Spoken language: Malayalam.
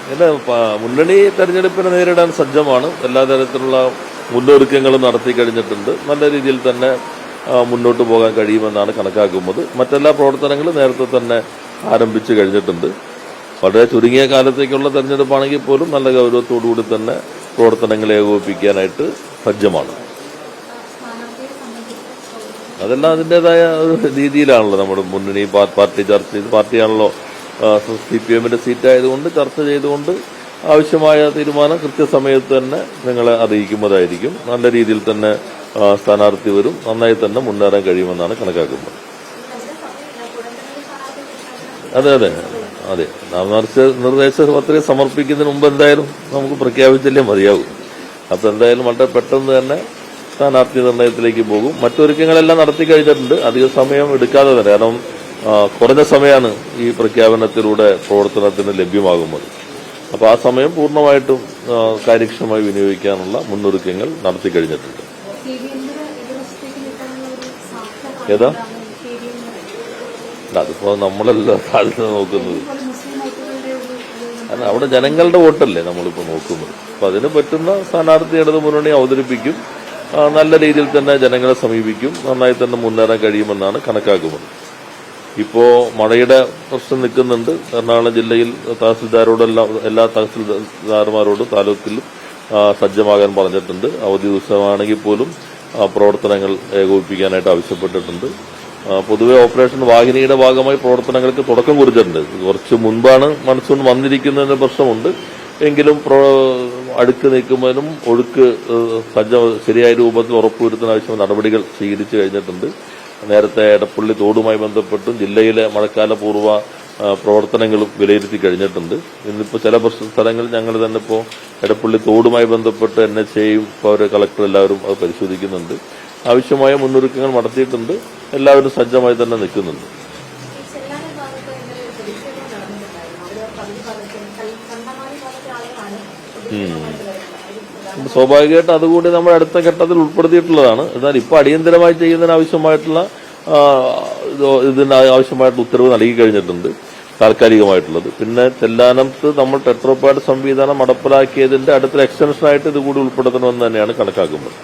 പിന്നെ മുന്നണി തെരഞ്ഞെടുപ്പിനെ നേരിടാൻ സജ്ജമാണ്. എല്ലാ തരത്തിലുള്ള മുന്നൊരുക്കങ്ങളും നടത്തി കഴിഞ്ഞിട്ടുണ്ട്. നല്ല രീതിയിൽ തന്നെ മുന്നോട്ട് പോകാൻ കഴിയുമെന്നാണ് കണക്കാക്കുന്നത്. മറ്റെല്ലാ പ്രവർത്തനങ്ങളും നേരത്തെ തന്നെ ആരംഭിച്ചു കഴിഞ്ഞിട്ടുണ്ട്. വളരെ ചുരുങ്ങിയ കാലത്തേക്കുള്ള തെരഞ്ഞെടുപ്പാണെങ്കിൽ പോലും നല്ല ഗൗരവത്തോടുകൂടി തന്നെ പ്രവർത്തനങ്ങൾ ഏകോപിപ്പിക്കാനായിട്ട് സജ്ജമാണ്. അതെല്ലാം അതിൻ്റെതായ ഒരു രീതിയിലാണല്ലോ നമ്മുടെ മുന്നണി പാർട്ടി ചർച്ച ചെയ്ത്, പാർട്ടിയാണല്ലോ CPM-ന്റെ സീറ്റായതുകൊണ്ട് ചർച്ച ചെയ്തുകൊണ്ട് ആവശ്യമായ തീരുമാനം കൃത്യസമയത്ത് തന്നെ നിങ്ങളെ അറിയിക്കുന്നതായിരിക്കും. നല്ല രീതിയിൽ തന്നെ സ്ഥാനാർത്ഥി വരും. നന്നായി തന്നെ മുന്നേറാൻ കഴിയുമെന്നാണ് കണക്കാക്കുന്നത്. അതെ അതെ അതെ നാമനിർദ്ദേശ സമർപ്പിക്കുന്നതിന് മുമ്പ് എന്തായാലും നമുക്ക് പ്രഖ്യാപിച്ചല്ലേ മതിയാകും. അപ്പൊ എന്തായാലും വളരെ പെട്ടെന്ന് തന്നെ സ്ഥാനാർത്ഥി നിർണയത്തിലേക്ക് പോകും. മറ്റൊരുക്കങ്ങളെല്ലാം നടത്തി കഴിഞ്ഞിട്ടുണ്ട്. അധിക സമയം എടുക്കാതെ തന്നെ, കാരണം കുറഞ്ഞ സമയമാണ് ഈ പ്രഖ്യാപനത്തിലൂടെ പ്രവർത്തനത്തിന് ലഭ്യമാകുന്നത്. അപ്പോൾ ആ സമയം പൂർണ്ണമായിട്ടും കാര്യക്ഷമമായി വിനിയോഗിക്കാനുള്ള മുന്നൊരുക്കങ്ങൾ നടത്തി കഴിഞ്ഞിട്ടുണ്ട്. ഏതാ അതിപ്പോ നമ്മളല്ല താഴ്ന്നു നോക്കുന്നത്. അവിടെ ജനങ്ങളുടെ വോട്ടല്ലേ നമ്മളിപ്പോ നോക്കുന്നത്. അപ്പൊ അതിന് പറ്റുന്ന സ്ഥാനാർത്ഥി ഇടതു മുന്നണി അവതരിപ്പിക്കും. നല്ല രീതിയിൽ തന്നെ ജനങ്ങളെ സമീപിക്കും. നന്നായി തന്നെ മുന്നേറാൻ കഴിയുമെന്നാണ് കണക്കാക്കുന്നത്. ഇപ്പോ മഴയുടെ പ്രശ്നം നിൽക്കുന്നുണ്ട്. എറണാകുളം ജില്ലയിൽ തഹസിൽദാരോടെല്ലാം എല്ലാ തഹസിൽദാർമാരോടും താലൂക്കിലും സജ്ജമാകാൻ പറഞ്ഞിട്ടുണ്ട്. അവധി ദിവസമാണെങ്കിൽ പോലും പ്രവർത്തനങ്ങൾ ഏകോപിപ്പിക്കാനായിട്ട് ആവശ്യപ്പെട്ടിട്ടുണ്ട്. പൊതുവെ ഓപ്പറേഷൻ വാഹിനിയുടെ ഭാഗമായി പ്രവർത്തനങ്ങൾക്ക് തുടക്കം കുറിച്ചിട്ടുണ്ട്. കുറച്ച് മുൻപാണ് മൺസൂൺ വന്നിരിക്കുന്നതിന് പ്രശ്നമുണ്ട്. എങ്കിലും അടുക്ക് നീക്കുന്നതിനും ഒഴുക്ക് ശരിയായ രൂപത്തിൽ ഉറപ്പുവരുത്താൻ ആവശ്യമായ നടപടികൾ സ്വീകരിച്ചു കഴിഞ്ഞിട്ടുണ്ട്. നേരത്തെ എടപ്പള്ളി തോടുമായി ബന്ധപ്പെട്ടും ജില്ലയിലെ മഴക്കാലപൂർവ്വ പ്രവർത്തനങ്ങളും വിലയിരുത്തി കഴിഞ്ഞിട്ടുണ്ട്. ഇന്നിപ്പോൾ ചില സ്ഥലങ്ങളിൽ ഞങ്ങൾ തന്നെ ഇപ്പോൾ എടപ്പള്ളി തോടുമായി ബന്ധപ്പെട്ട് NHAയും കളക്ടർ എല്ലാവരും അത് പരിശോധിക്കുന്നുണ്ട്. ആവശ്യമായ മുന്നൊരുക്കങ്ങൾ നടത്തിയിട്ടുണ്ട്. എല്ലാവരും സജ്ജമായി തന്നെ നിൽക്കുന്നുണ്ട്. സ്വാഭാവികമായിട്ട് അതുകൂടി നമ്മൾ അടുത്ത ഘട്ടത്തിൽ ഉൾപ്പെടുത്തിയിട്ടുള്ളതാണ്. എന്നാൽ ഇപ്പോൾ അടിയന്തരമായി ചെയ്യുന്നതിന് ആവശ്യമായിട്ടുള്ള ഉത്തരവ് നൽകി കഴിഞ്ഞിട്ടുണ്ട്, താൽക്കാലികമായിട്ടുള്ളത്. പിന്നെ ചെല്ലാനത്ത് നമ്മൾ ടെട്രോപാഡ് സംവിധാനം നടപ്പിലാക്കിയതിന്റെ അടുത്ത എക്സ്റ്റൻഷനായിട്ട് ഇതുകൂടി ഉൾപ്പെടുത്തണമെന്ന് തന്നെയാണ് കണക്കാക്കുന്നത്.